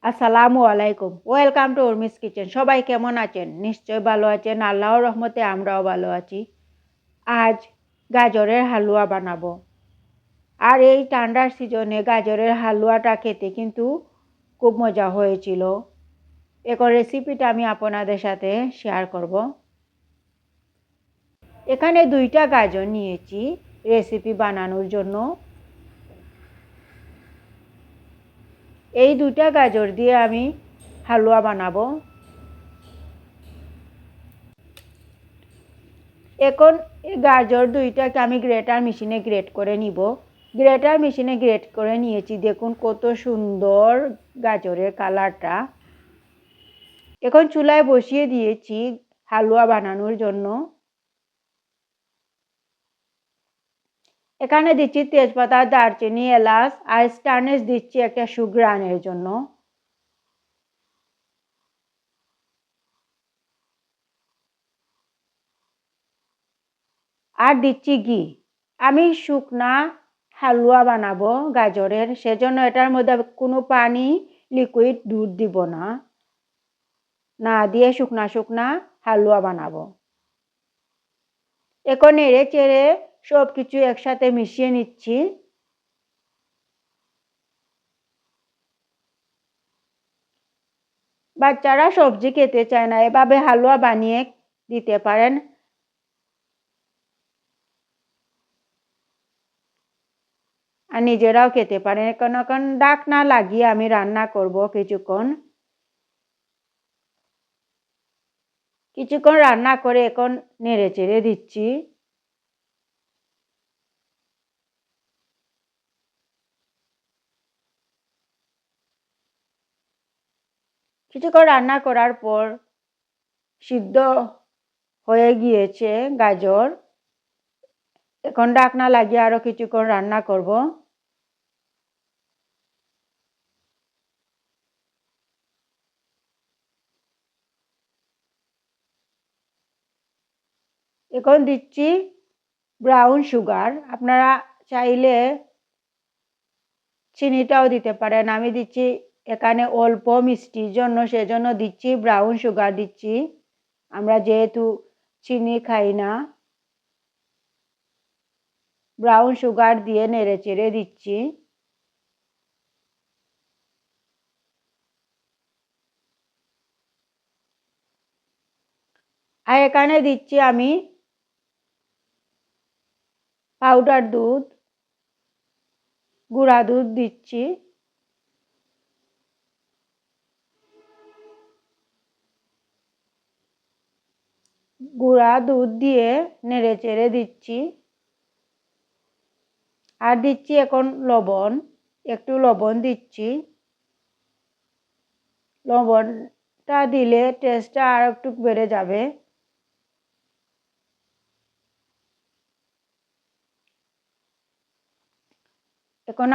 আসসালামু আলাইকুম। Welcome to Urmi's kitchen. সবাই কেমন আছেন? নিশ্চয় ভালো আছেন। আল্লাহর রহমতে আমরাও ভালো আছি। আজ গাজরের হালুয়া বানাবো। আর এই ঠান্ডার সিজনে গাজরের হালুয়াটা খেতে কিন্তু খুব মজা হয়েছিল। এখন রেসিপিটা আমি আপনাদের সাথে শেয়ার করব। এখানে 2টা গাজর নিয়েছি রেসিপি বানানোর জন্য। এই 2টা গাজর দিয়ে আমি হালুয়া বানাবো। এখন এই গাজর 2টাকে আমি গ্রেটার মেশিনে গ্রেট করে নিব। গ্রেটার মেশিনে গ্রেট করে নিয়েছি। দেখুন কত সুন্দর গাজরের কালারটা। এখন চুলায় বসিয়ে দিয়েছি হালুয়া বানানোর জন্য। এখানে দিচ্ছি তেজপাতা, দারচিনি, এলাচ আর স্টারনেস দিচ্ছি একটা সুঘ্রাণের জন্য। আর দিচ্ছি ঘি। আমি শুকনা হালুয়া বানাবো গাজরের, সেজন্য এটার মধ্যে কোনো পানি লিকুইড দুধ দিব না দিয়ে শুকনা হালুয়া বানাবো। এখন নেড়ে চেড়ে সব কিছু একসাথে মিশিয়ে নিচ্ছি। বাচ্চারা সবজি খেতে চায় না, এভাবে হালুয়া বানিয়ে দিতে পারেন। আর নিজেরাও খেতে পারেন। এখন ঢাকনা লাগিয়ে আমি রান্না করব কিছুক্ষণ রান্না করে এখন নেড়ে চেড়ে দিচ্ছি। কিছুক্ষণ রান্না করার পর সিদ্ধ হয়ে গিয়েছে গাজর। এখন ঢাকনা লাগিয়ে আরো কিছুক্ষণ রান্না করব। এখন দিচ্ছি ব্রাউন সুগার। আপনারা চাইলে চিনিটাও দিতে পারেন। আমি দিচ্ছি এখানে অল্প মিষ্টির জন্য, সেজন্য দিচ্ছি ব্রাউন সুগার দিচ্ছি। আমরা যেহেতু চিনি খাই না। ব্রাউন সুগার দিয়ে নেড়ে চেড়ে দিচ্ছি। আর এখানে দিচ্ছি আমি পাউডার দুধ, গুঁড়া দুধ দিচ্ছি। গুঁড়া দুধ দিয়ে নেড়ে চেড়ে দিচ্ছি। আর দিচ্ছি এখন লবণ, একটু লবণ দিচ্ছি। লবণটা দিলে টেস্টটা আর একটু বেড়ে যাবে। এখন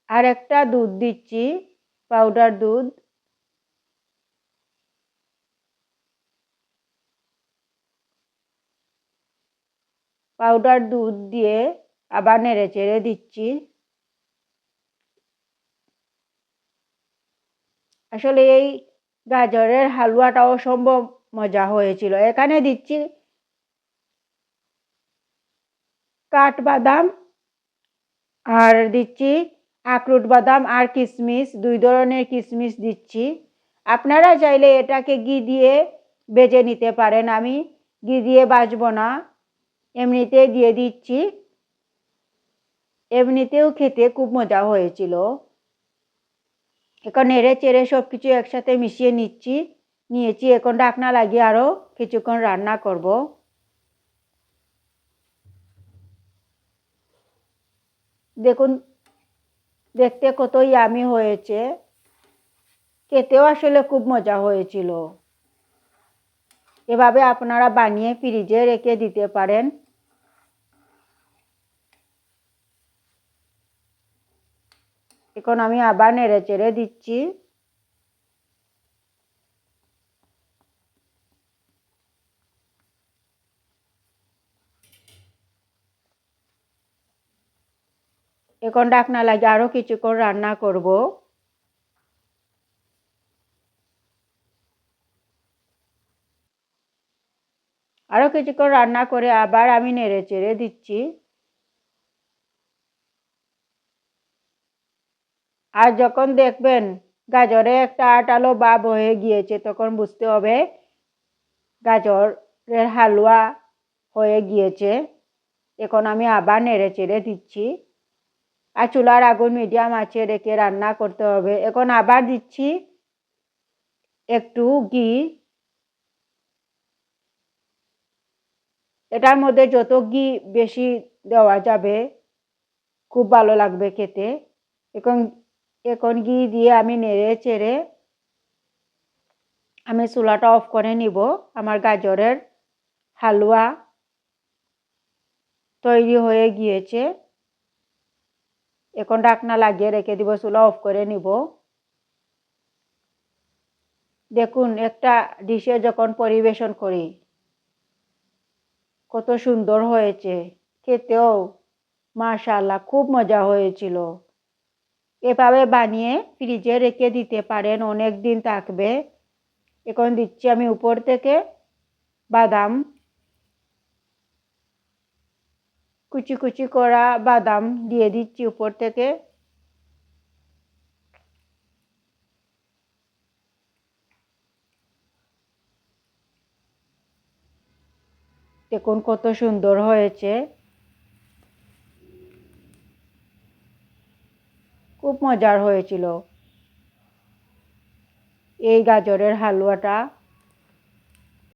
আরেকটা দুধ দিচ্ছি, পাউডার দুধ। পাউডার দুধ দিয়ে আবার নেড়ে চেড়ে দিচ্ছি। আসলে এই গাজরের হালুয়াটা অসম্ভব মজা হয়েছিল। এখানে দিচ্ছি কাঠবাদাম আর দিচ্ছি আখরোট বাদাম আর কিশমিশ, 2 ধরনের কিশমিশ দিচ্ছি। আপনারা চাইলে এটাকে ঘি দিয়ে ভেজে নিতে পারেন। আমি ঘি দিয়ে ভাজবো না, এমনিতে দিয়ে দিচ্ছি। এমনিতেও খেতে খুব মজা হয়েছিল। এখন নেড়ে চেড়ে সব কিছু একসাথে মিশিয়ে নিয়েছি। এখন ঢাকনা লাগিয়ে আরো কিছুক্ষণ রান্না করব। দেখুন দেখতে কত ইয়ামি হয়েছে, খেতেও আসলে খুব মজা হয়েছিল। এভাবে আপনারা বানিয়ে ফ্রিজে রেখে দিতে পারেন। এখন আমি আবার নেড়ে চেড়ে দিচ্ছি। এখন ঢাকনা লাগিয়ে আরো কিছুক্ষণ রান্না করব। আরও কিছুক্ষণ রান্না করে আবার আমি নেড়ে চেড়ে দিচ্ছি। আর যখন দেখবেন গাজরে একটা আটালো ভাব হয়ে গিয়েছে, তখন বুঝতে হবে গাজরের হালুয়া হয়ে গিয়েছে। এখন আমি আবার নেড়ে চেড়ে দিচ্ছি। আর চুলার আগুন মিডিয়াম আঁচে রেখে রান্না করতে হবে। এখন আবার দিচ্ছি একটু ঘি। এটার মধ্যে যত ঘি বেশি দেওয়া যাবে খুব ভালো লাগবে খেতে। এখন এখন ঘি দিয়ে আমি নেড়ে চেড়ে আমি চুলাটা অফ করে নিব। আমার গাজরের হালুয়া তৈরি হয়ে গিয়েছে। এখন ঢাকনা লাগিয়ে রেখে দিব, চুলা অফ করে নিব। দেখুন একটা ডিশে যখন পরিবেশন করি কত সুন্দর হয়েছে, খেতেও মাশাআল্লাহ খুব মজা হয়েছিল। এভাবে বানিয়ে ফ্রিজে রেখে দিতে পারেন, অনেক দিন থাকবে। এখন দিচ্ছি আমি উপর থেকে বাদাম, কুচি কুচি করা বাদাম দিয়ে দিচ্ছি উপর থেকে। দেখুন কত সুন্দর হয়েছে, খুব মজার হয়েছিল এই গাজরের হালুয়াটা।